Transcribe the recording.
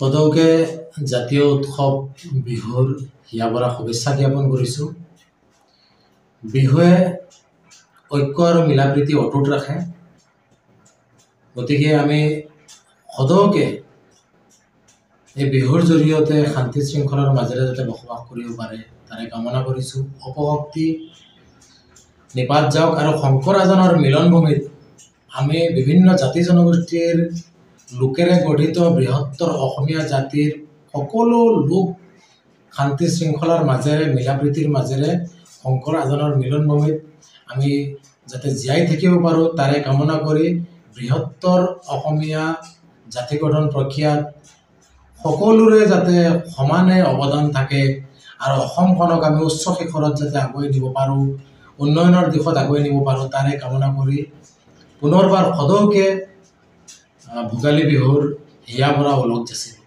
সদৌকে জাতীয় উৎসৱ বিহুৰ হিয়াবৰা শুভেচ্ছা জ্ঞাপন কৰিছোঁ। বিহুৱে ঐক্য আৰু মিলাপ্ৰীতি অটুট ৰাখে। গতিকে আমি সদৌকে এই বিহুৰ জৰিয়তে শান্তি শৃংখলাৰ মাজেৰে যাতে বসবাস কৰিব পাৰে তাৰে কামনা কৰিছোঁ। অপশক্তি নিপাত যাওক আৰু শংকৰ ৰাজনৰ মিলনভূমিত আমি বিভিন্ন জাতি জনগোষ্ঠীৰ লোকেৰে গঠিত বৃহত্তৰ অসমীয়া জাতিৰ সকলো লোক শান্তি শৃংখলাৰ মাজেৰে মিলাপ্ৰীতিৰ মাজেৰে শংকৰ ৰাজনৰ মিলনভূমিত আমি যাতে জীয়াই থাকিব পাৰোঁ তাৰে কামনা কৰি বৃহত্তৰ অসমীয়া জাতি গঠন প্ৰক্ৰিয়াত সকলোৰে যাতে সমানে অৱদান থাকে আৰু অসমখনক আমি উচ্চ শিখৰত যাতে আগুৱাই নিব পাৰোঁ, উন্নয়নৰ দিশত আগুৱাই নিব পাৰোঁ তাৰে কামনা কৰি পুনৰবাৰ সদৌকে ভোগালী বিহুৰ হিয়াবৰা ওলগ যাচিলোঁ।